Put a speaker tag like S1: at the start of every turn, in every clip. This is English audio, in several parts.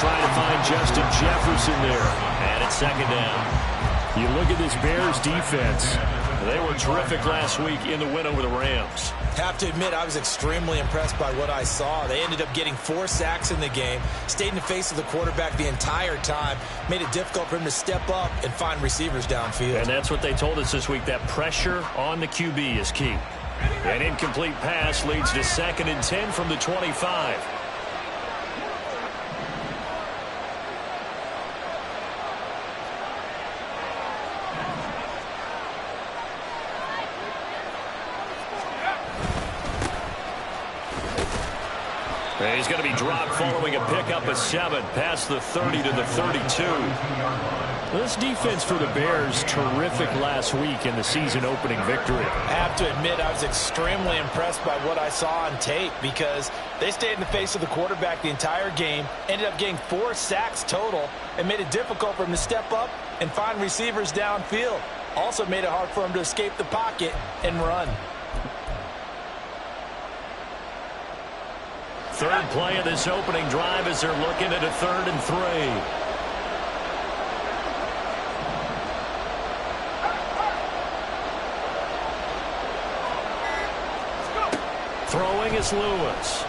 S1: trying to find Justin Jefferson there. And it's second down. You look at this Bears defense. They were terrific last week in the win over the Rams.
S2: Have to admit, I was extremely impressed by what I saw. They ended up getting 4 sacks in the game, stayed in the face of the quarterback the entire time, made it difficult for him to step up and find receivers downfield.
S1: And that's what they told us this week, that pressure on the QB is key. An incomplete pass leads to 2nd and 10 from the 25. He's going to be dropped following a pickup of 7 past the 30 to the 32. This defense for the Bears, terrific last week in the season-opening victory.
S2: I have to admit, I was extremely impressed by what I saw on tape because they stayed in the face of the quarterback the entire game, ended up getting 4 sacks total, and made it difficult for him to step up and find receivers downfield. Also made it hard for him to escape the pocket and run.
S1: Third play of this opening drive as they're looking at a 3rd and 3. Throwing is Lewis.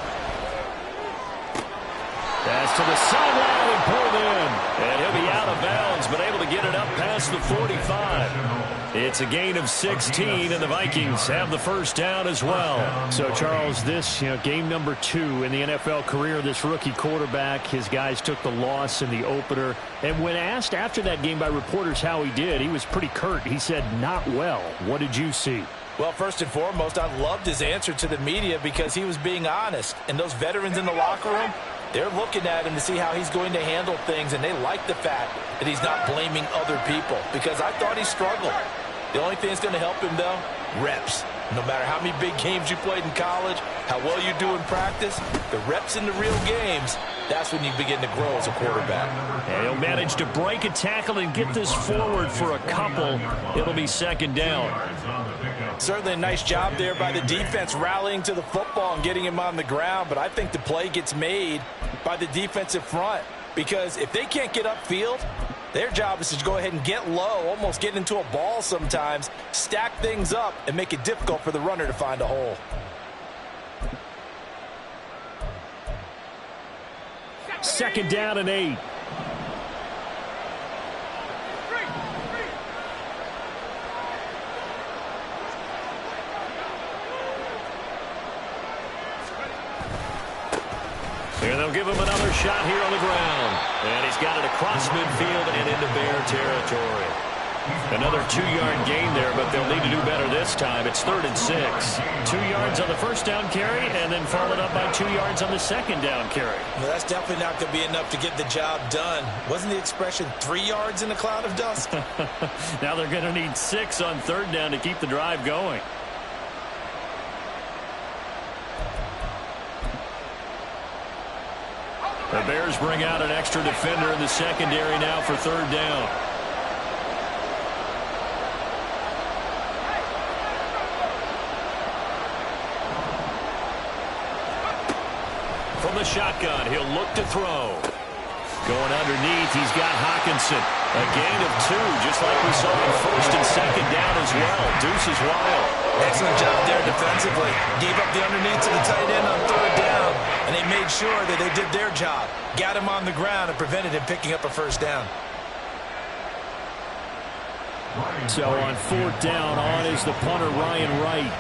S1: Pass to the sideline and pulled in. And he'll be out of bounds, but able to get it up past the 45. It's a gain of 16, and the Vikings have the first down as well.
S3: So, Charles, this, game number 2 in the NFL career, this rookie quarterback, his guys took the loss in the opener. And when asked after that game by reporters how he did, he was pretty curt. He said, not well. What did you see?
S2: Well, first and foremost, I loved his answer to the media because he was being honest. And those veterans in the locker room, they're looking at him to see how he's going to handle things, and they like the fact that he's not blaming other people because I thought he struggled. The only thing that's going to help him, though, reps. No matter how many big games you played in college, how well you do in practice, the reps in the real games, that's when you begin to grow as a quarterback.
S1: And he'll manage to break a tackle and get this forward for a couple. It'll be 2nd down.
S2: Certainly a nice job there by the defense rallying to the football and getting him on the ground, but I think the play gets made by the defensive front because if they can't get upfield, their job is to go ahead and get low, almost get into a ball sometimes, stack things up, and make it difficult for the runner to find a hole.
S3: Second down and 8.
S1: And they'll give him another shot here on the ground. And he's got it across midfield and into Bear territory. Another 2-yard gain there, but they'll need to do better this time. It's 3rd and 6. 2 yards on the first down carry, and then followed up by 2 yards on the second down carry.
S2: Well, that's definitely not going to be enough to get the job done. Wasn't the expression 3 yards in a cloud of dust?
S1: Now they're going to need 6 on 3rd down to keep the drive going. The Bears bring out an extra defender in the secondary now for 3rd down. From the shotgun, he'll look to throw. Going underneath, he's got Hawkinson. A gain of 2, just like we saw on 1st and 2nd down as well. Deuce is wild.
S2: Excellent job there defensively. Gave up the underneath to the tight end on 3rd down, and they made sure that they did their job. Got him on the ground and prevented him picking up a 1st down.
S3: So on 4th down, on is the punter, Ryan Wright.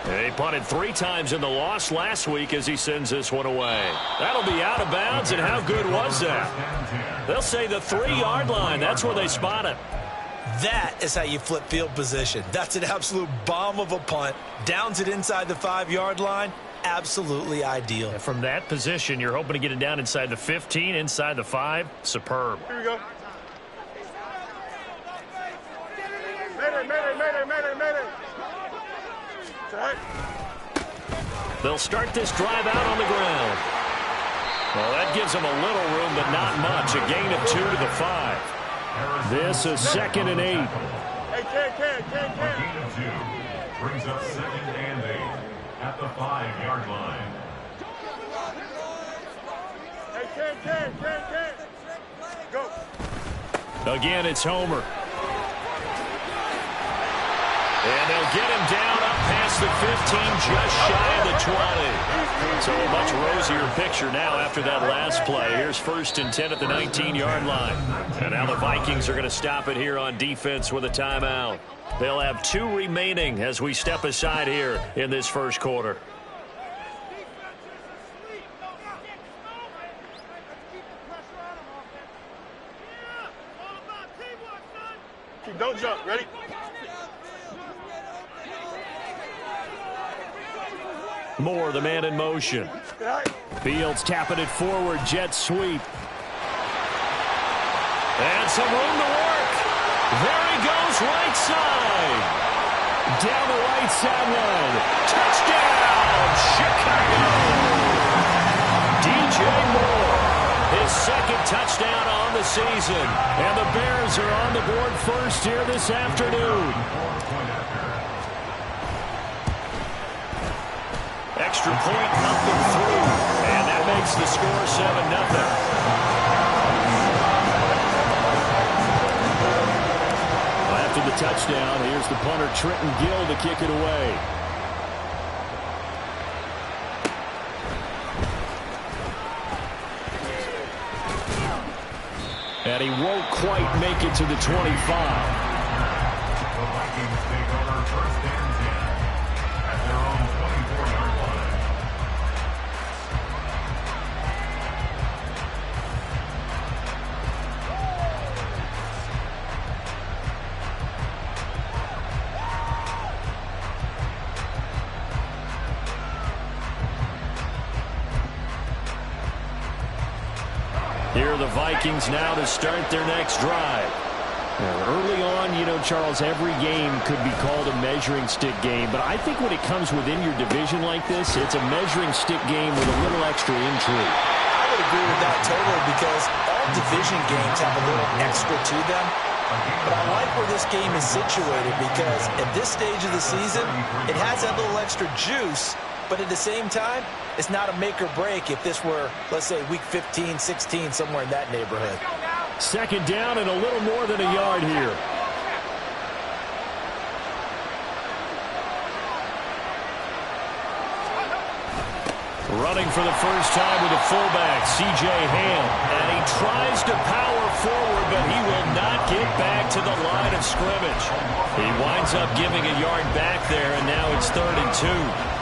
S1: He punted 3 times in the loss last week as he sends this one away. That'll be out of bounds, and how good was that? They'll say the 3-yard line. That's where they spot it.
S2: That is how you flip field position. That's an absolute bomb of a punt. Downs it inside the 5-yard line. Absolutely ideal.
S1: And from that position, you're hoping to get it down inside the 15, inside the 5. Superb.
S4: Here we go. Mayday.
S1: They'll start this drive out on the ground. Well, that gives them a little room, but not much. A gain of 2 to the 5.
S3: This is 2nd and 8.
S4: Hey, A gain of 2 brings up 2nd and 8 at the 5-yard line.
S5: Go.
S3: Again, it's Homer.
S1: And they'll get him down up past the 15, just shy of the 20. So a much rosier picture now after that last play. Here's 1st and 10 at the 19-yard line. And now the Vikings are going to stop it here on defense with a timeout. They'll have 2 remaining as we step aside here in this first quarter.
S5: Don't jump. Ready?
S3: Moore, the man in motion. Fields tapping it forward. Jet sweep.
S1: And some room to work. There he goes, right side.
S3: Down the right sideline.
S1: Touchdown, Chicago. DJ Moore, his 2nd touchdown on the season.
S3: And the Bears are on the board first here this afternoon.
S1: Extra point up and through. And that makes the score 7-0.
S3: After the touchdown, here's the punter, Trenton Gill, to kick it away. And he won't quite make it to the 25.
S4: The Vikings take over 1st and 10 at their own 24-yard line.
S3: Here are the Vikings now to start their next drive. Now, early on, you know, Charles, every game could be called a measuring stick game. But I think when it comes within your division like this, it's a measuring stick game with a little extra intrigue.
S2: I would agree with that totally because all division games have a little extra to them. But I like where this game is situated because at this stage of the season, it has that little extra juice. But at the same time, it's not a make or break if this were, let's say, week 15, 16, somewhere in that neighborhood.
S3: 2nd down and a little more than a yard here. Running for the first time with a fullback, C.J. Ham. And he tries to power forward, but he will not get back to the line of scrimmage. He winds up giving a yard back there, and now it's 3rd and 2.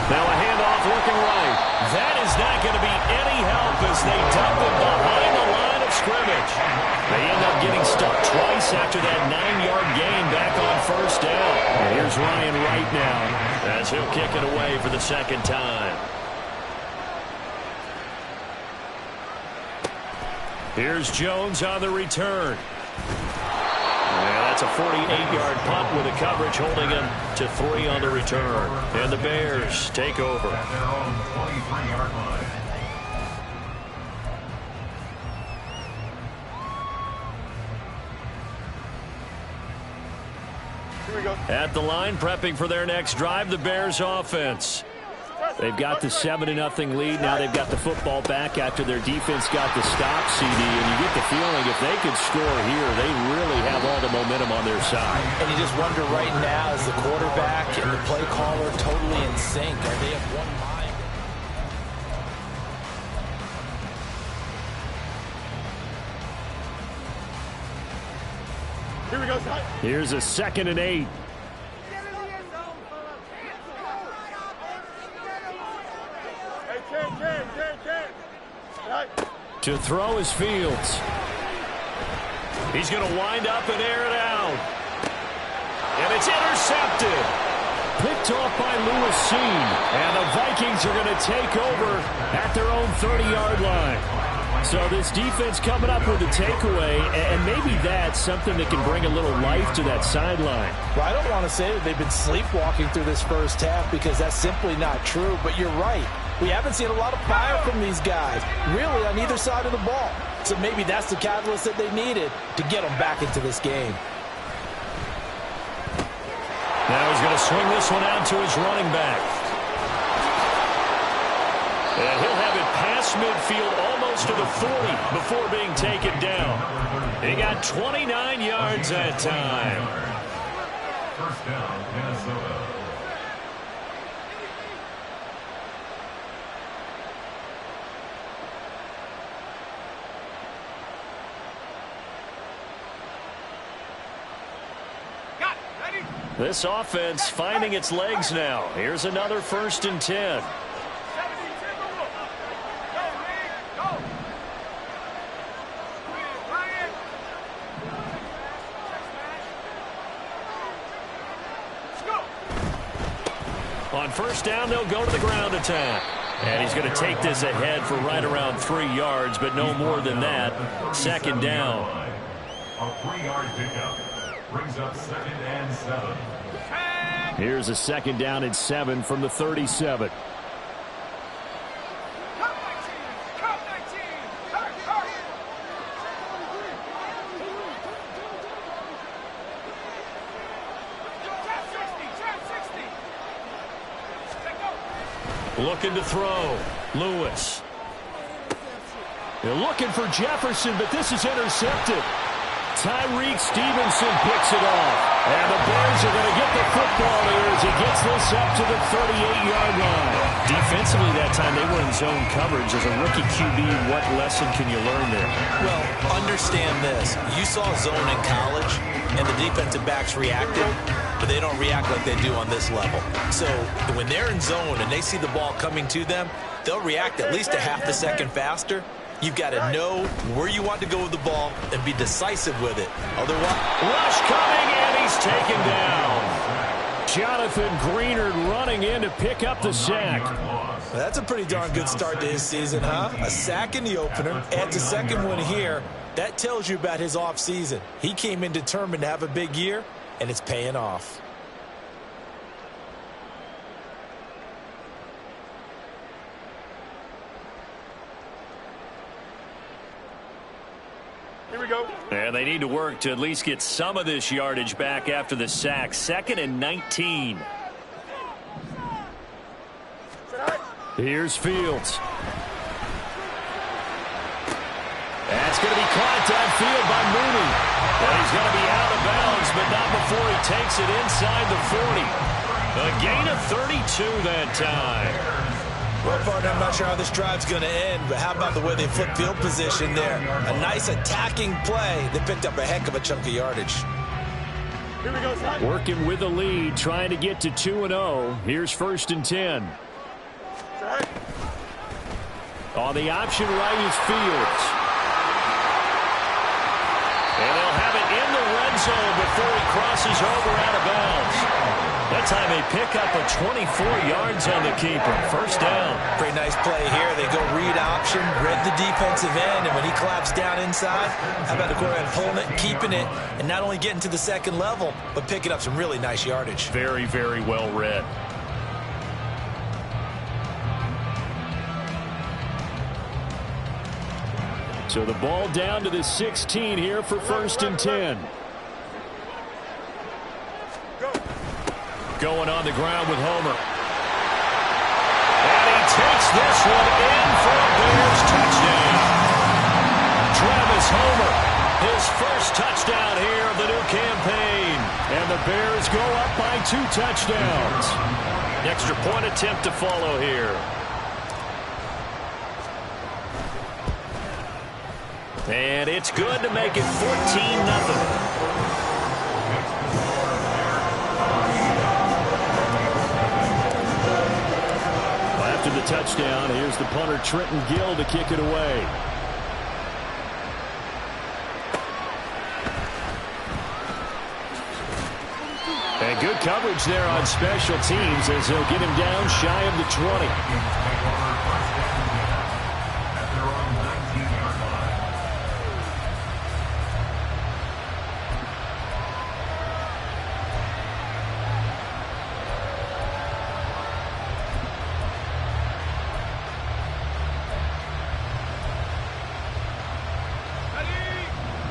S3: Now a handoff looking right. That is not going to be any help as they dump him behind the line of scrimmage. They end up getting stuck twice after that 9-yard gain back on 1st down. And here's Ryan Wright now as he'll kick it away for the 2nd time. Here's Jones on the return. Yeah, that's a 48-yard punt with a coverage holding him to 3 on the return. And the Bears take over.
S4: At their own 23-yard line.
S5: Here we go.
S3: At the line, prepping for their next drive, the Bears offense. They've got the 7-0 lead. Now they've got the football back after their defense got the stop, CD. And you get the feeling if they could score here, they really have all the momentum on their side.
S2: And you just wonder right now, is the quarterback and the play caller totally in sync? Are they of one mind?
S5: Here we go.
S3: Here's a 2nd and 8. To throw is Fields.
S1: He's going to wind up and air it out. And it's intercepted.
S3: Picked off by Lewis Seen. And the Vikings are going to take over at their own 30-yard line. So this defense coming up with a takeaway, and maybe that's something that can bring a little life to that sideline.
S2: Well, I don't want to say that they've been sleepwalking through this first half because that's simply not true, but you're right. We haven't seen a lot of fire from these guys, really, on either side of the ball. So maybe that's the catalyst that they needed to get them back into this game.
S1: Now he's going to swing this one out to his running back. And he'll have it past midfield almost to the 40 before being taken down. He got 29 yards that time.
S4: First down, Minnesota.
S1: This offense finding its legs now. Here's another 1st and 10. On 1st down, they'll go to the ground attack. And he's going to take this ahead for right around 3 yards, but no more than that. 2nd down.
S4: A 3-yard pickup brings up 2nd and 7.
S3: Here's a 2nd down and 7 from the 37.
S1: Looking to throw. Lewis.
S3: They're looking for Jefferson, but this is intercepted. Tyreek Stevenson picks it off. And the Bears are going to get the football here as he gets this up to the 38-yard line.
S1: Defensively that time, they were in zone coverage. As a rookie QB, what lesson can you learn there?
S2: Well, understand this. You saw zone in college, and the defensive backs reacted, but they don't react like they do on this level. So when they're in zone and they see the ball coming to them, they'll react at least a half a second faster. You've got to know where you want to go with the ball and be decisive with it. Otherwise,
S1: rush coming, and he's taken down.
S3: Jonathan Greenard running in to pick up the sack.
S2: That's a pretty darn good start to his season, huh? A sack in the opener, adds a second one here. That tells you about his offseason. He came in determined to have a big year, and it's paying off.
S5: Here we go.
S1: And they need to work to at least get some of this yardage back after the sack. 2nd and 19.
S3: Here's Fields.
S1: That's going to be caught downfield by Mooney. And he's going to be out of bounds, but not before he takes it inside the 40. A gain of 32 that time.
S2: Well, partner, I'm not sure how this drive's going to end, but how about the way they flip field position there? A nice attacking play. They picked up a heck of a chunk of yardage.
S5: Here we go, son.
S3: Working with the lead, trying to get to 2-0. Here's 1st and 10. On the option right is Fields.
S1: And they'll have it in the red zone before he crosses over out of bounds. That time they pick up a 24 yards on the keeper. 1st down.
S2: Pretty nice play here. They go read option, read the defensive end, and when he collapsed down inside, how about the quarterback pulling it, keeping it, and not only getting to the 2nd level, but picking up some really nice yardage.
S1: Very, very well read.
S3: So the ball down to the 16 here for 1st and 10.
S1: Going on the ground with Homer. And he takes this one in for a Bears touchdown. Travis Homer, his first touchdown here of the new campaign.
S3: And the Bears go up by 2 touchdowns.
S1: Extra point attempt to follow here. And it's good to make it 14-0.
S3: After the touchdown. Here's the punter, Trenton Gill, to kick it away. And good coverage there on special teams as they'll get him down shy of the 20.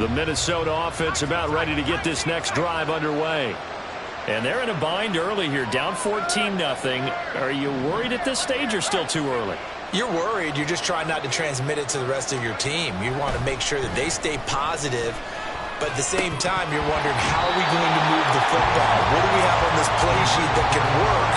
S3: The Minnesota offense about ready to get this next drive underway. And they're in a bind early here, down 14-0. Are you worried at this stage or still too early?
S2: You're worried. You're just trying not to transmit it to the rest of your team. You want to make sure that they stay positive, but at the same time, you're wondering, how are we going to move the football? What do we have on this play sheet that can work?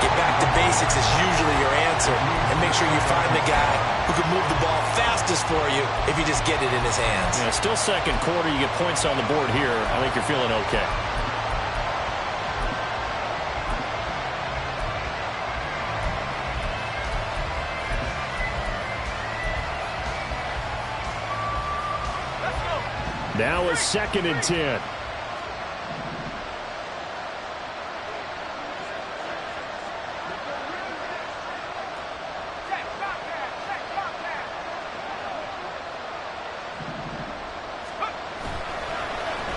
S2: Get back to basics is usually your answer, and make sure you find the guy who can move the ball fastest for you if you just get it in his hands.
S3: Yeah, still second quarter. You get points on the board here. I think you're feeling okay. Now a 2nd and 10.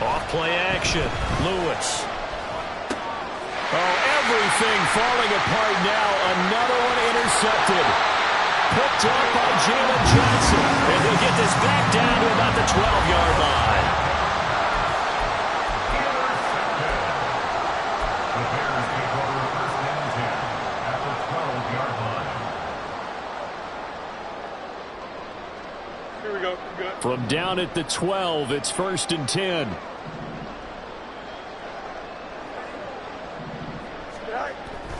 S3: Off play action. Lewis. Oh, everything falling apart now. Another one intercepted. Picked up by Jalen Johnson. And he'll get this back down to about the 12-yard line.
S4: The Bears take over 1st and 10 at the 12-yard line.
S5: Here we go. Good.
S3: From down at the 12, it's 1st and 10.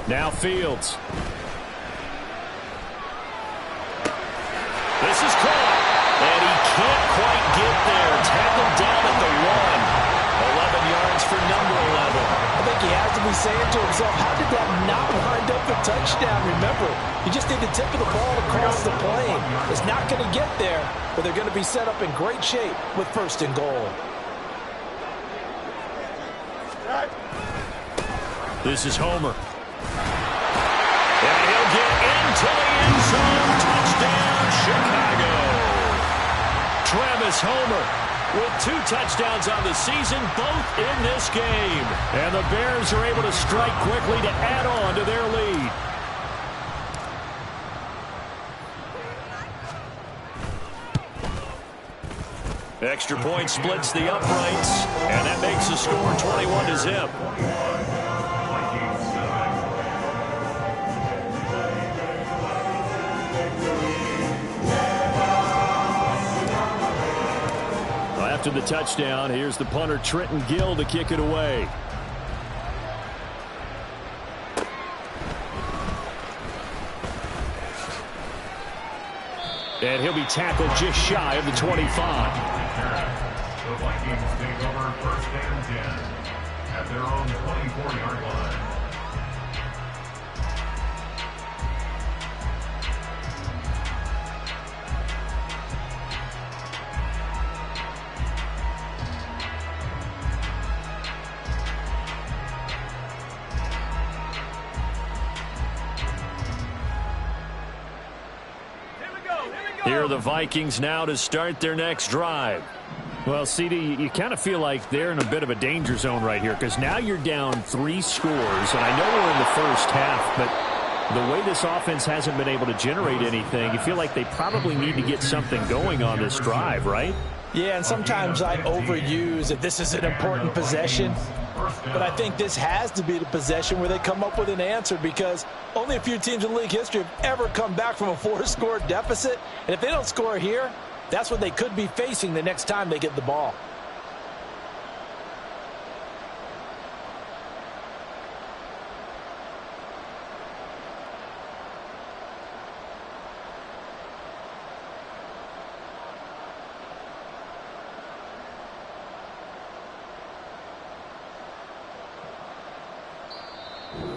S3: Now Fields. This is caught, and he can't quite get there. Tackled down at the 1. 11 yards for number 11.
S2: I think he has to be saying to himself, how did that not wind up a touchdown? Remember, you just need the tip of the ball to cross the plane. It's not going to get there, but they're going to be set up in great shape with 1st and goal.
S3: This is Homer. And he'll get into the end zone. Touchdown, Chicago. Travis Homer with 2 touchdowns on the season, both in this game. And the Bears are able to strike quickly to add on to their lead. Extra point splits the uprights, and that makes the score 21-0. After the touchdown, here's the punter, Trenton Gill, to kick it away. And he'll be tackled just shy of the 25.
S4: The Vikings take over 1st and 10 at their own 24-yard line.
S3: Here are the Vikings now to start their next drive. Well, CD, you kind of feel like they're in a bit of a danger zone right here because now you're down 3 scores, and I know we're in the first half, but the way this offense hasn't been able to generate anything, you feel like they probably need to get something going on this drive, right?
S2: Yeah, and sometimes I overuse that this is an important possession, but I think this has to be the possession where they come up with an answer because only a few teams in league history have ever come back from a 4-score deficit, and if they don't score here, that's what they could be facing the next time they get the ball.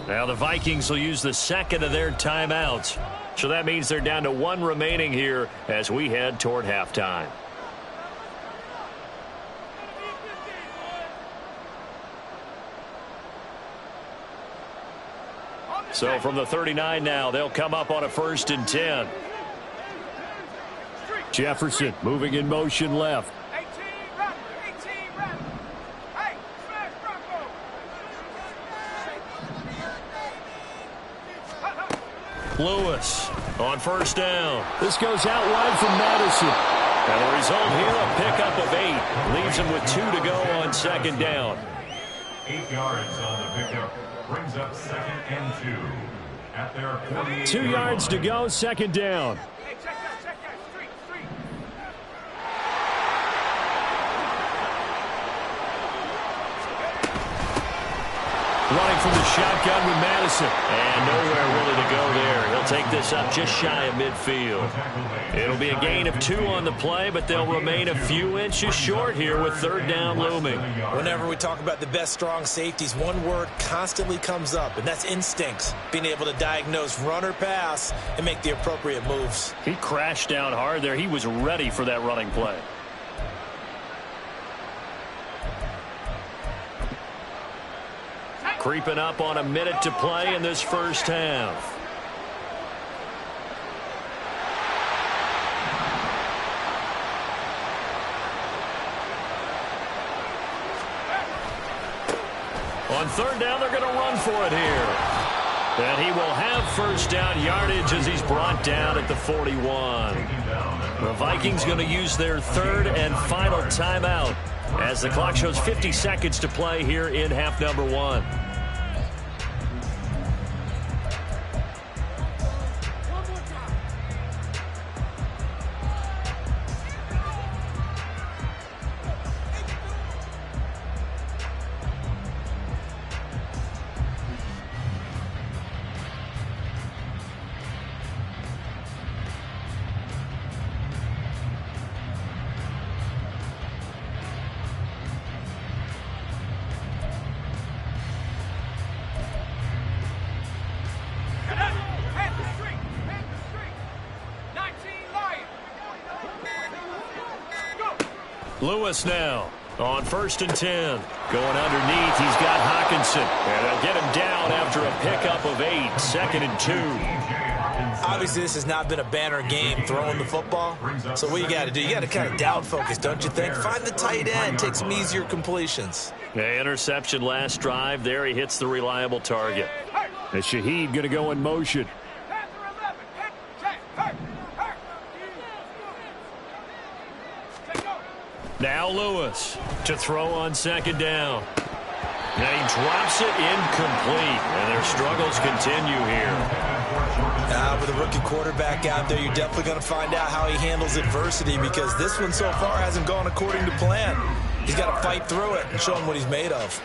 S3: Now the Vikings will use the second of their timeouts.
S1: So that means they're down to 1 remaining here as we head toward halftime. So from the 39 now, they'll come up on a 1st and 10.
S3: Jefferson moving in motion left.
S1: Lewis on 1st down.
S3: This goes out wide from Madison.
S1: And the result here, a pickup of 8. Leaves him with 2 to go on 2nd down.
S4: 8 yards on the pickup. Brings up 2nd and 2. At their 48
S3: 2 yards to go, 2nd down.
S1: Running from the shotgun with Madison. And nowhere really to go there. He'll take this up just shy of midfield. It'll be a gain of 2 on the play, but they'll remain a few inches short here with 3rd down looming.
S2: Whenever we talk about the best strong safeties, one word constantly comes up, and that's instincts. Being able to diagnose run or pass and make the appropriate moves.
S3: He crashed down hard there. He was ready for that running play.
S1: Creeping up on a minute to play in this 1st half. On 3rd down, they're going to run for it here. And he will have 1st down yardage as he's brought down at the 41. The Vikings going to use their 3rd and final timeout as the clock shows 50 seconds to play here in half number 1. Lewis now on 1st and 10. Going underneath, he's got Hockenson. And they'll get him down after a pickup of 8. 2nd and 2.
S2: Obviously, this has not been a banner game throwing the football. So what you got to do, you got to kind of down focus, don't you think? Find the tight end, take some easier completions.
S1: Yeah, interception last drive. There he hits the reliable target.
S3: And Shaheed going to go in motion.
S1: Now Lewis to throw on 2nd down. And he drops it incomplete. And their struggles continue here.
S2: With a rookie quarterback out there, you're definitely going to find out how he handles adversity, because this one so far hasn't gone according to plan. He's got to fight through it and show him what he's made of.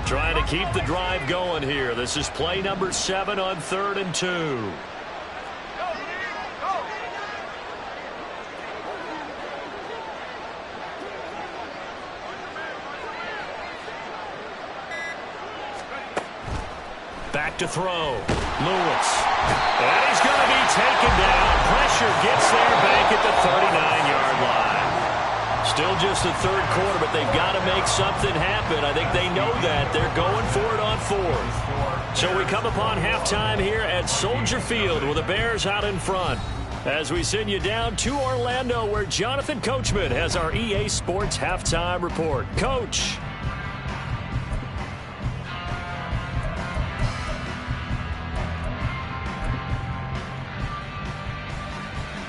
S1: Trying to keep the drive going here. This is play number 7 on 3rd and 2. Back to throw. Lewis. And he's going to be taken down. Pressure gets there back at the 39-yard line. Still just the 3rd quarter, but they've got to make something happen. I think they know that. They're going for it on 4th. So we come upon halftime here at Soldier Field with the Bears out in front. As we send you down to Orlando, where Jonathan Coachman has our EA Sports halftime report. Coach.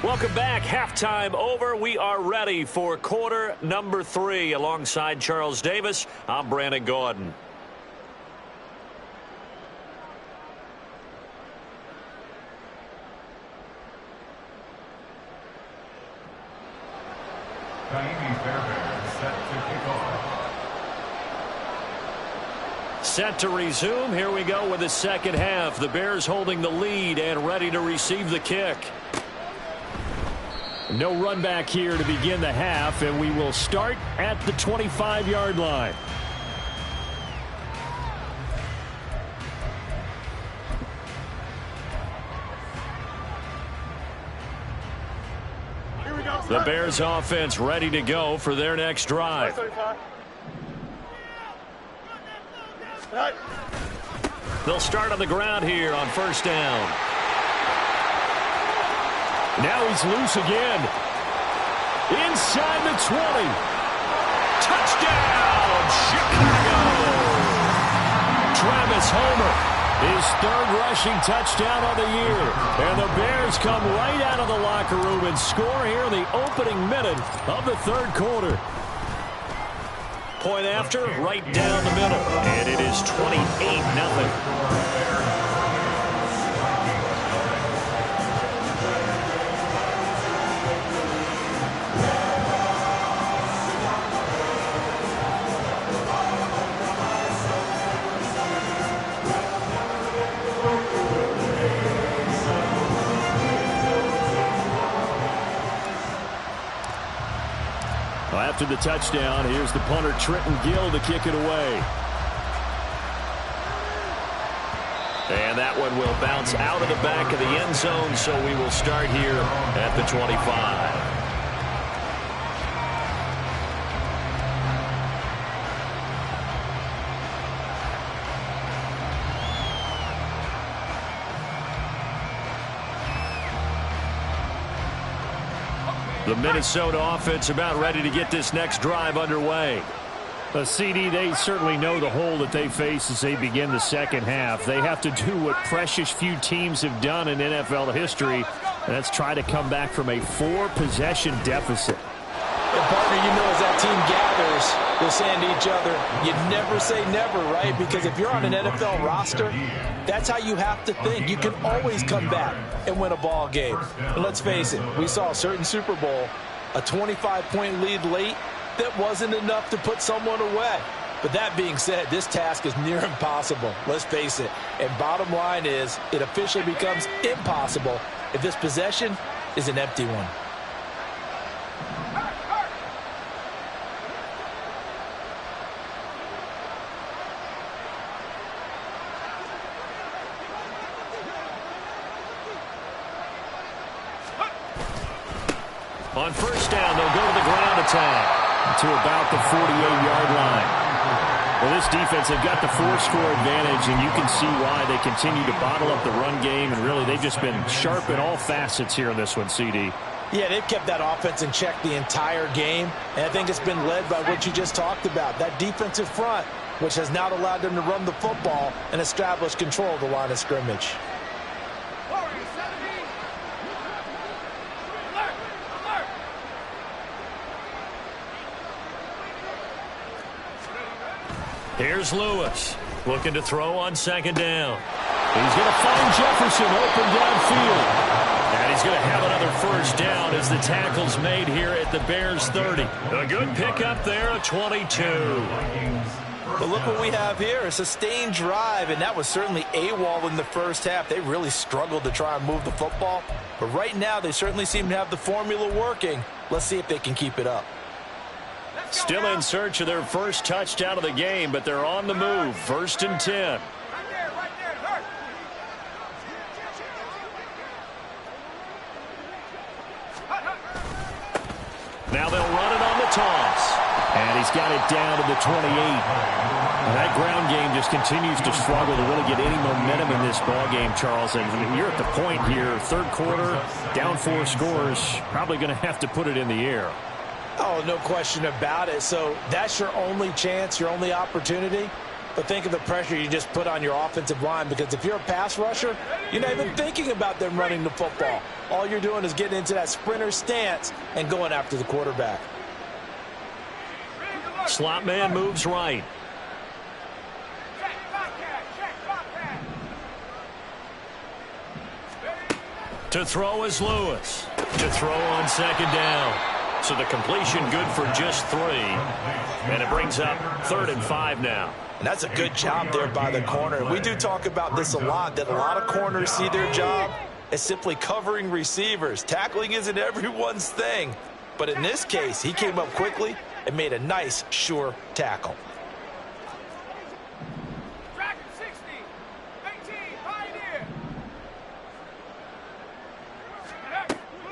S1: Welcome back. Halftime over. We are ready for quarter number 3. Alongside Charles Davis, I'm Brandon Gordon. Set to resume. Here we go with the 2nd half. The Bears holding the lead and ready to receive the kick.
S3: No run back here to begin the half, and we will start at the 25-yard line.
S1: The Bears offense ready to go for their next drive. They'll start on the ground here on first down.
S3: Now he's loose again. Inside the 20.
S1: Touchdown, Chicago! Travis Homer, his third rushing touchdown of the year. And the Bears come right out of the locker room and score here in the opening minute of the third quarter. Point after, right down the middle. And it is 28-0. After the touchdown, here's the punter, Trenton Gill, to kick it away. And that one will bounce out of the back of the end zone, so we will start here at the 25. The Minnesota offense about ready to get this next drive underway.
S3: CD, they certainly know the hole that they face as they begin the second half. They have to do what precious few teams have done in NFL history, and that's try to come back from a 4-possession deficit.
S2: And partner, you know, as that team gathers, they're saying to each other, you never say never, right? Because if you're on an NFL roster, that's how you have to think. You can always come back and win a ball game. And let's face it, we saw a certain Super Bowl, a 25-point lead late, that wasn't enough to put someone away. But that being said, this task is near impossible. Let's face it. And bottom line is, it officially becomes impossible if this possession is an empty one.
S1: On first down, they'll go to the ground attack
S3: to about the 48-yard line. Well, this defense, they've got the 4-score advantage, and you can see why they continue to bottle up the run game, and really they've just been sharp in all facets here in this one, CD.
S2: Yeah, they've kept that offense in check the entire game, and I think it's been led by what you just talked about, that defensive front, which has now allowed them to run the football and establish control of the line of scrimmage.
S1: Here's Lewis, looking to throw on second down.
S3: He's going to find Jefferson open downfield.
S1: And he's going to have another first down as the tackle's made here at the Bears 30. A good pickup there, a 22.
S2: But look what we have here, a sustained drive, and that was certainly AWOL in the first half. They really struggled to try and move the football. But right now, they certainly seem to have the formula working. Let's see if they can keep it up.
S1: Still in search of their first touchdown of the game, but they're on the move. 1st and 10. Now they'll run it on the toss.
S3: And he's got it down to the 28. And that ground game just continues to struggle to really get any momentum in this ball game, Charles. And you're at the point here, third quarter, down 4 scores, probably going to have to put it in the air.
S2: Oh, no question about it. So that's your only chance, your only opportunity. But think of the pressure you just put on your offensive line, because if you're a pass rusher, you're not even thinking about them running the football. All you're doing is getting into that sprinter stance and going after the quarterback.
S1: Slot man moves right. To throw is Lewis. To throw on second down. So the completion good for just 3. And it brings up 3rd and 5 now.
S2: And that's a good job there by the corner. We do talk about this a lot, that a lot of corners see their job is simply covering receivers. Tackling isn't everyone's thing. But in this case, he came up quickly and made a nice, sure tackle.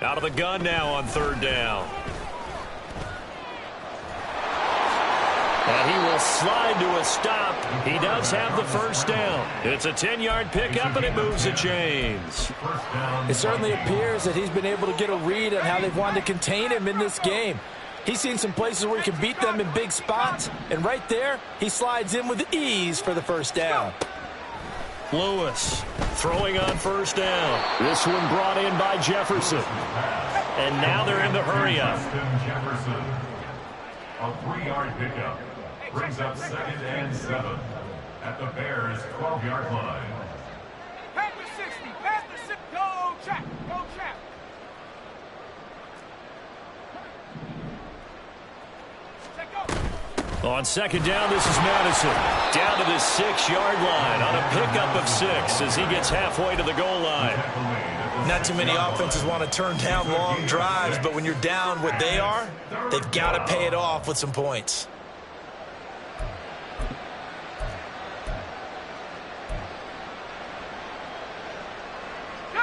S1: Out of the gun now on third down. And he will slide to a stop. He does have the first down. It's a 10-yard pickup, and it moves the chains.
S2: It certainly appears that he's been able to get a read on how they've wanted to contain him in this game. He's seen some places where he can beat them in big spots, and right there, he slides in with ease for the first down.
S1: Lewis throwing on first down. This one brought in by Jefferson. And now they're in the hurry-up.
S4: Jefferson, a 3-yard pickup, brings up 2nd and 7 at the Bears' 12-yard line.
S5: Pass the 60, pass the 60. Go, Chap, go, Chap.
S1: On second down, this is Madison. Down to the 6-yard line on a pickup of 6 as he gets halfway to the goal line.
S2: Not too many offenses want to turn down long drives, but when you're down what they are, they've got to pay it off with some points.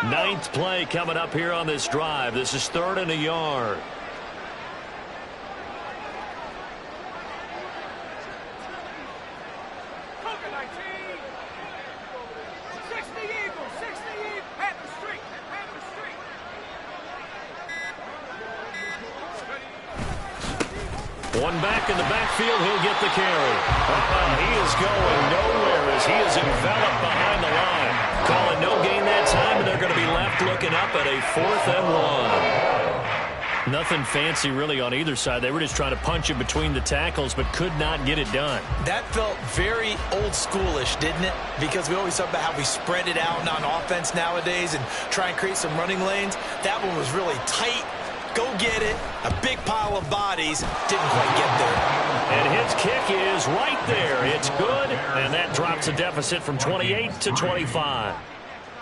S1: Ninth play coming up here on this drive. This is 3rd and a yard. One back in the backfield, he'll get the carry. He is going nowhere as he is enveloped behind the line. Calling no gain that time, and they're going to be left looking up at a 4th and 1. Nothing fancy really on either side. They were just trying to punch it between the tackles, but could not get it done.
S2: That felt very old schoolish, didn't it? Because we always talk about how we spread it out on offense nowadays and try and create some running lanes. That one was really tight. Go get it. A big pile of bodies. Didn't quite get there.
S1: And his kick is right there. It's good, and that drops a deficit from 28 to 25.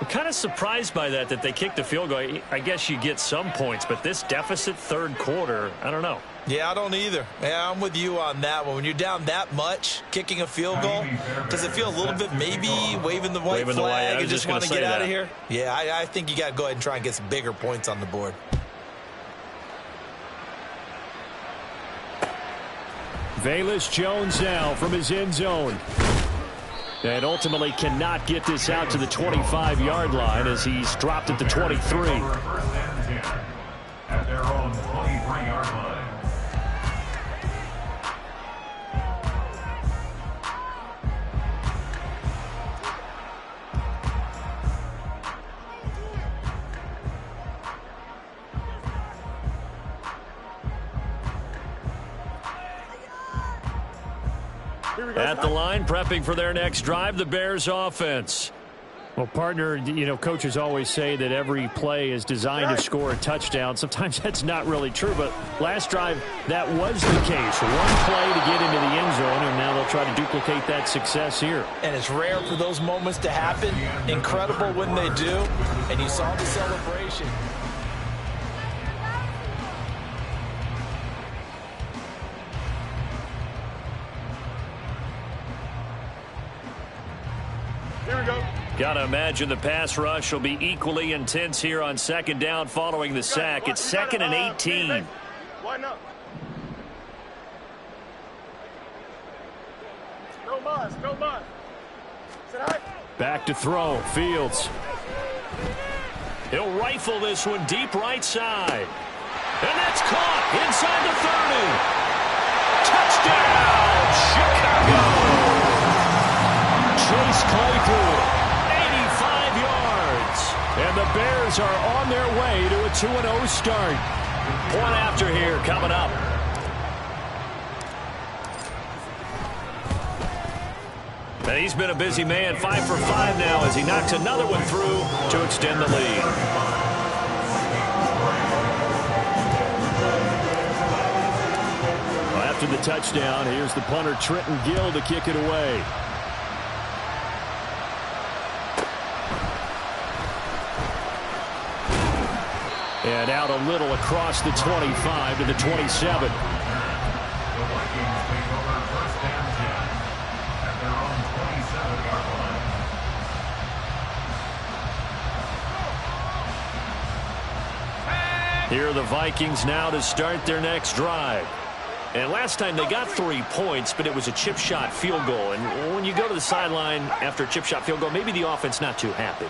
S1: I'm kind of surprised by that they kicked the field goal. I guess you get some points, but this deficit third quarter, I don't know.
S2: Yeah, I don't either. Yeah, I'm with you on that one. When you're down that much, kicking a field goal, does it feel a little bit maybe waving the white flag and just want to get out of here? Yeah, I think you got to go ahead and try and get some bigger points on the board.
S3: Velus Jones now from his end zone. And ultimately cannot get this out to the 25-yard line as he's dropped at the 23.
S4: At their own 23-yard line.
S1: At the line, prepping for their next drive, the Bears offense.
S3: Well, partner, coaches always say that every play is designed to score a touchdown. Sometimes that's not really true, but last drive, that was the case. One play to get into the end zone, and now they'll try to duplicate that success here.
S2: And it's rare for those moments to happen. Incredible when they do, and you saw the celebration.
S5: Here we go.
S1: Got to imagine the pass rush will be equally intense here on second down following the sack. It's 2nd and 18.
S5: Why not? No mas, no mas.
S3: Back to throw, Fields.
S1: He'll rifle this one deep right side. And that's caught inside the 30. Touchdown, Chicago! Chase Claypool, 85 yards. And the Bears are on their way to a 2-0 start. Point after here coming up. And he's been a busy man, 5 for 5 now as he knocks another one through to extend the lead.
S3: Well, after the touchdown, here's the punter Trenton Gill to kick it away. And out a little across the 25 to the 27.
S4: The Vikings take over first and 10 at their own 27-yard line.
S1: Here are the Vikings now to start their next drive. And last time they got 3 points, but it was a chip shot field goal. And when you go to the sideline after a chip shot field goal, maybe the offense not too happy.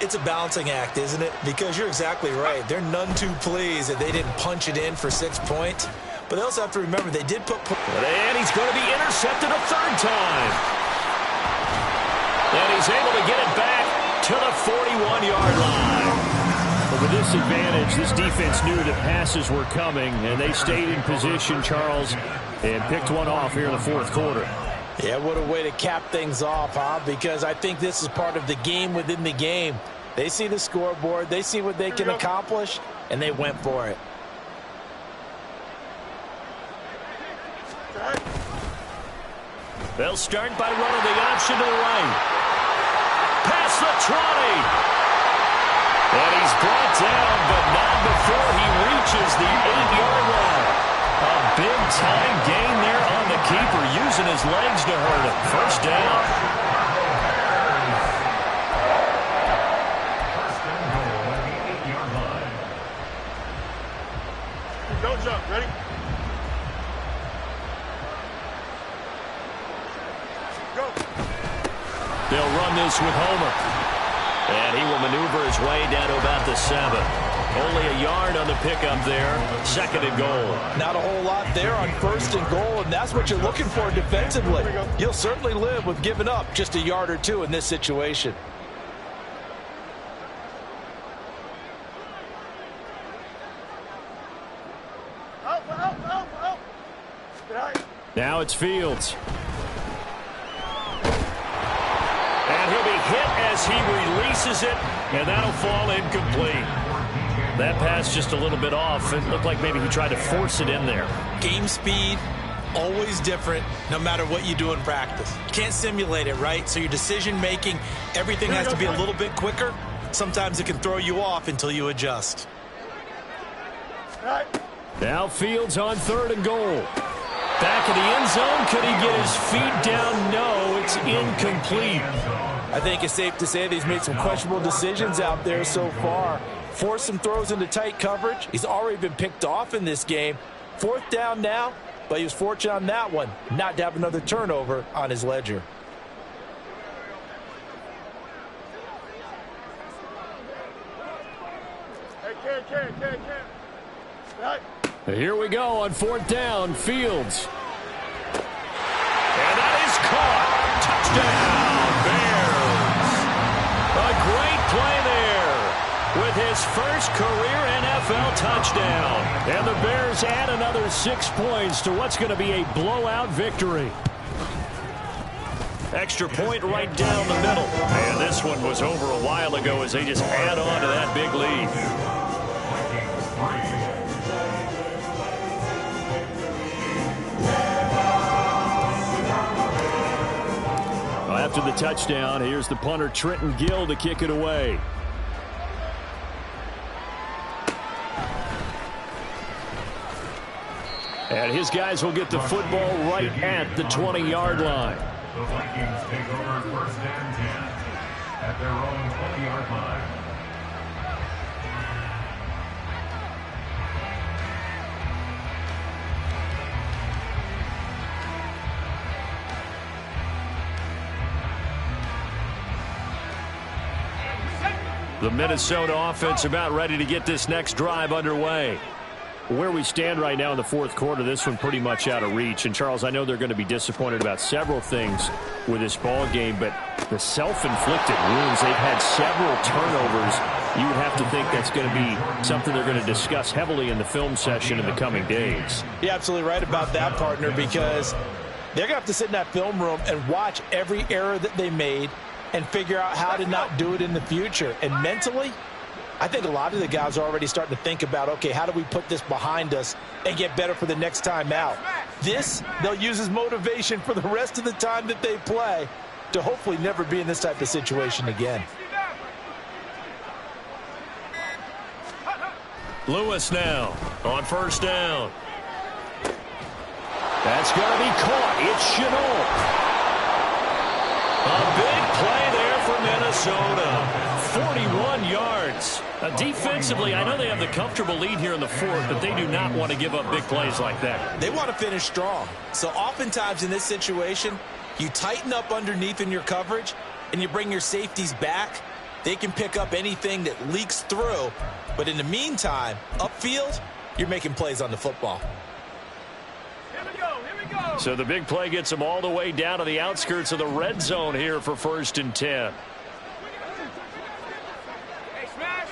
S2: It's a balancing act, isn't it? Because you're exactly right. They're none too pleased that they didn't punch it in for 6 points. But they also have to remember they did put...
S1: And he's going to be intercepted a third time. And he's able to get it back to the 41-yard line.
S3: But with this advantage, this defense knew that passes were coming, and they stayed in position, Charles, and picked one off here in the fourth quarter.
S2: Yeah, what a way to cap things off, huh? Because I think this is part of the game within the game. They see the scoreboard, they see what they can accomplish, and they went for it.
S1: They'll start by running the option to the right. Past the 20. And he's brought down, but not before he reaches the 8-yard line. A big-time gain there on the keeper, using his legs to hurt him. First down.
S4: First and goal at the 8-yard line.
S5: Don't jump. Ready? Go.
S1: They'll run this with Homer. And he will maneuver his way down to about the 7. Only a yard on the pickup there. Second and goal.
S2: Not a whole lot there on first and goal, and that's what you're looking for defensively. You'll certainly live with giving up just a yard or two in this situation.
S3: Now it's Fields.
S1: And he'll be hit as he releases it, and that'll fall incomplete. That pass just a little bit off. It looked like maybe he tried to force it in there.
S2: Game speed, always different, no matter what you do in practice. You can't simulate it, right? So your decision-making, everything has to be a little bit quicker. Sometimes it can throw you off until you adjust.
S3: Now Fields on third and goal.
S1: Back in the end zone, could he get his feet down? No, it's incomplete.
S2: I think it's safe to say that he's made some questionable decisions out there so far. Forced some throws into tight coverage. He's already been picked off in this game. Fourth down now, but he was fortunate on that one not to have another turnover on his ledger.
S3: Here we go on fourth down. Fields.
S1: And that is caught. Touchdown, Bears. A great play there with his first career NFL touchdown.
S3: And the Bears add another 6 points to what's going to be a blowout victory.
S1: Extra point right down the middle. And this one was over a while ago as they just add on to that big lead.
S3: After the touchdown, here's the punter Trenton Gill to kick it away. And his guys will get the football right at the 20-yard line.
S4: The Vikings take over first and 10 at their own 20-yard line.
S1: The Minnesota offense about ready to get this next drive underway.
S3: Where we stand right now in the fourth quarter, this one pretty much out of reach. And, Charles, I know they're going to be disappointed about several things with this ball game, but the self-inflicted wounds, they've had several turnovers. You would have to think that's going to be something they're going to discuss heavily in the film session in the coming days.
S2: You're absolutely right about that, partner, because they're going to have to sit in that film room and watch every error that they made and figure out how to not do it in the future. And mentally, I think a lot of the guys are already starting to think about, okay, how do we put this behind us and get better for the next time out? This, they'll use as motivation for the rest of the time that they play to hopefully never be in this type of situation again.
S1: Lewis now on first down.
S3: That's going to be caught. It's Shenault.
S1: A big play there for Minnesota. 41 yards. Defensively, I know they have the comfortable lead here in the fourth, but they do not want to give up big plays like that.
S2: They want to finish strong. So oftentimes in this situation, you tighten up underneath in your coverage, and you bring your safeties back. They can pick up anything that leaks through. But in the meantime, upfield, you're making plays on the football.
S5: Here we go. Here we go.
S3: So the big play gets them all the way down to the outskirts of the red zone here for 1st and 10.
S5: Hey, smash.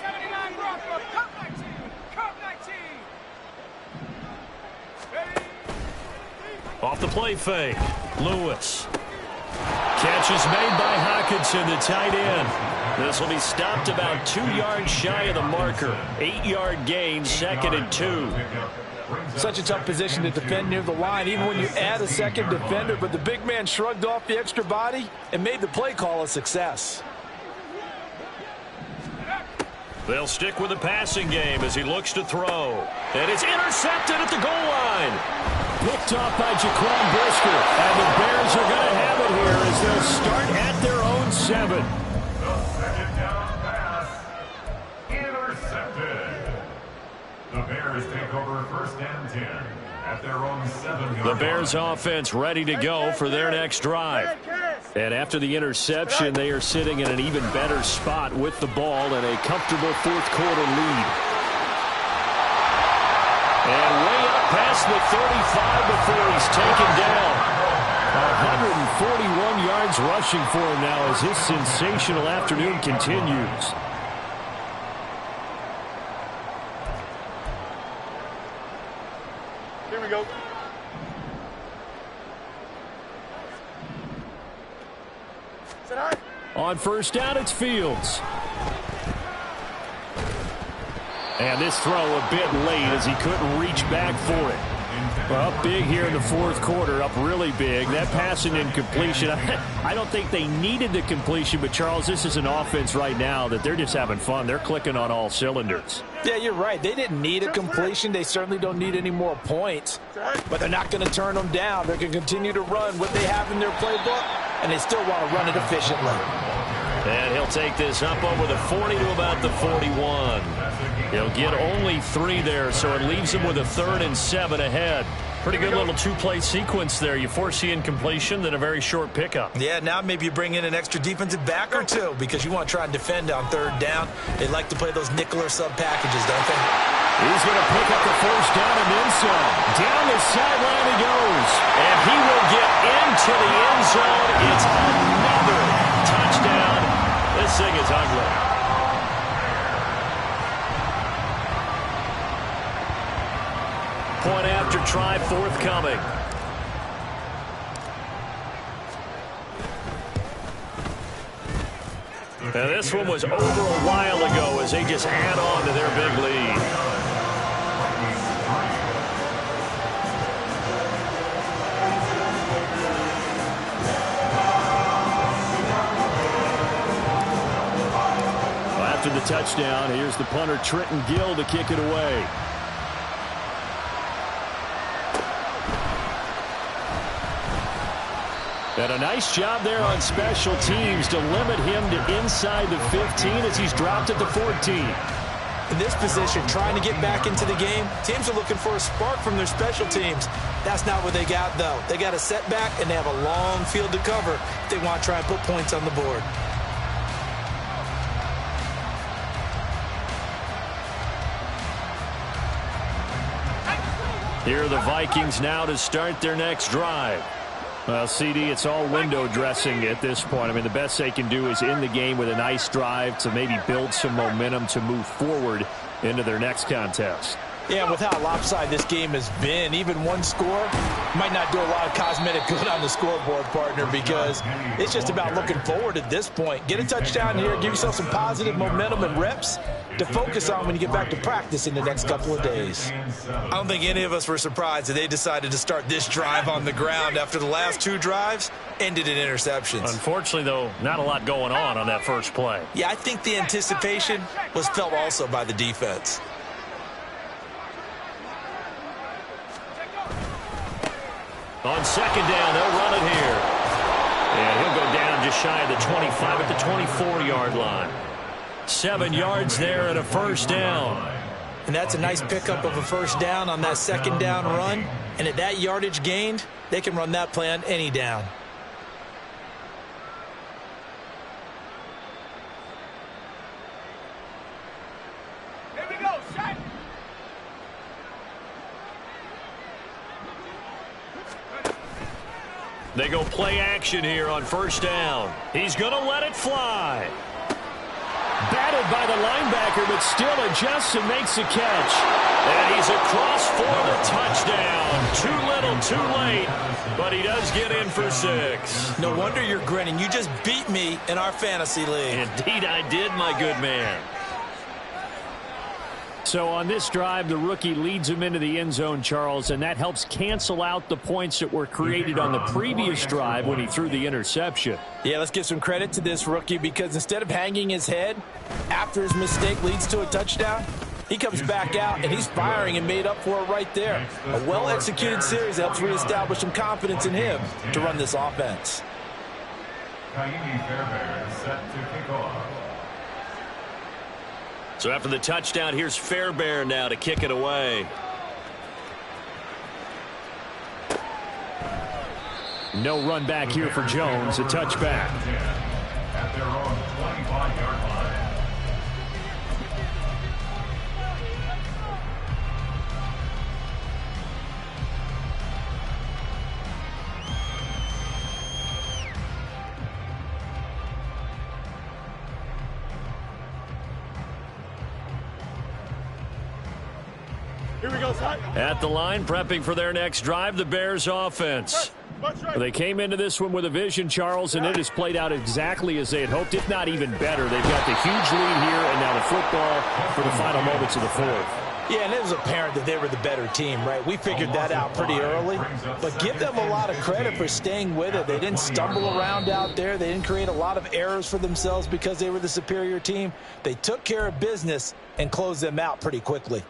S5: 79 Broncos. Cup 19. Cup 19. Ready?
S1: Off the play fake. Lewis. Catch is made by Hockenson, the tight end. This will be stopped about 2 yards shy of the marker. 8-yard gain, 2nd and 2.
S2: Such a tough position to defend near the line, even when you add a second defender. But the big man shrugged off the extra body and made the play call a success.
S1: They'll stick with the passing game as he looks to throw. And it's intercepted at the goal line.
S3: Picked off by Jaquan Brisker. And the Bears are going to have it here as they'll start at their own 7.
S4: The second down pass. Intercepted. The Bears take over 1st and 10 at their own 7-yard
S3: The Bears
S4: line.
S3: offense ready to go for their next drive. And after the interception, they are sitting in an even better spot with the ball and a comfortable 4th quarter lead. And way up past the 35 before he's taken down. 141 yards rushing for him now as his sensational afternoon continues.
S5: Here we go. Sit down.
S3: On 1st down, it's Fields. And this throw a bit late as he couldn't reach back for it. Up big here in the 4th quarter, up really big. That pass and incompletion, I don't think they needed the completion, but Charles, this is an offense right now that they're just having fun. They're clicking on all cylinders.
S2: Yeah, you're right. They didn't need a completion. They certainly don't need any more points. But they're not going to turn them down. They're going to continue to run what they have in their playbook, and they still want to run it efficiently.
S1: And he'll take this up over the 40 to about the 41. He'll get only 3 there, so it leaves him with a 3rd and 7 ahead. Pretty good little 2-play sequence there. You force the incompletion, then a very short pickup.
S2: Yeah, now maybe you bring in an extra defensive back or two because you want to try and defend on 3rd down. They like to play those nickel or sub packages, don't they?
S3: He's going to pick up the 1st down and then some. Down the sideline he goes.
S1: And he will get into the end zone. It's another touchdown. This thing is ugly. Point after try forthcoming. Now this one was over a while ago as they just add on to their big lead.
S3: After the touchdown, here's the punter Trenton Gill to kick it away. And a nice job there on special teams to limit him to inside the 15 as he's dropped at the 14.
S2: In this position, trying to get back into the game, teams are looking for a spark from their special teams. That's not what they got, though. They got a setback, and they have a long field to cover if they want to try and put points on the board.
S3: Here are the Vikings now to start their next drive. Well, CD, it's all window dressing at this point. I mean, the best they can do is in the game with a nice drive to maybe build some momentum to move forward into their next contest.
S2: Yeah, with how lopsided this game has been, even one score might not do a lot of cosmetic good on the scoreboard, partner, because it's just about looking forward at this point. Get a touchdown here, give yourself some positive momentum and reps to focus on when you get back to practice in the next couple of days.
S6: I don't think any of us were surprised that they decided to start this drive on the ground after the last 2 drives ended in interceptions.
S3: Unfortunately, though, not a lot going on that first play.
S6: Yeah, I think the anticipation was felt also by the defense.
S1: On second down, they'll run it here. And he'll go down just shy of the 25 at the 24-yard line. 7 yards there and a first down.
S2: And that's a nice pickup of a first down on that second down run. And at that yardage gained, they can run that play on any down.
S5: Here we go, shot.
S1: They go play action here on first down. He's going to let it fly. Batted by the linebacker, but still adjusts and makes a catch. And he's across for the touchdown. Too little, too late, but he does get in for 6.
S6: No wonder you're grinning. You just beat me in our fantasy league.
S1: Indeed I did, my good man.
S3: So on this drive, the rookie leads him into the end zone, Charles, and that helps cancel out the points that were created on the previous drive when he threw the interception.
S2: Yeah, let's give some credit to this rookie, because instead of hanging his head after his mistake leads to a touchdown, he comes back out and he's firing and made up for it right there. A well-executed series helps reestablish some confidence in him to run this offense.
S4: Kaimi Fairbairn set to kick off.
S1: So after the touchdown, here's Fairbairn now to kick it away.
S3: No run back here for Jones, a touchback.
S4: At their own 25-yard line.
S1: At the line, prepping for their next drive, the Bears offense.
S3: They came into this one with a vision, Charles, and it has played out exactly as they had hoped, if not even better. They've got the huge lead here, and now the football for the final moments of the fourth.
S2: Yeah, and it was apparent that they were the better team, right? We figured that out pretty early, but give them a lot of credit for staying with it. They didn't stumble around out there. They didn't create a lot of errors for themselves because they were the superior team. They took care of business and closed them out pretty quickly.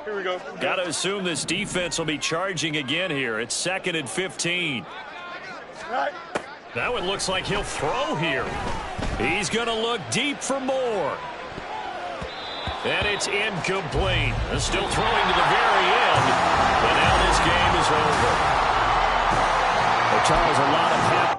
S5: Here we go.
S1: Got to assume this defense will be charging again here. It's 2nd and 15. That one looks like he'll throw here. He's going to look deep for more. And it's incomplete. Still throwing to the very end. But now this game is over.
S3: Well, Charles, a lot of happy.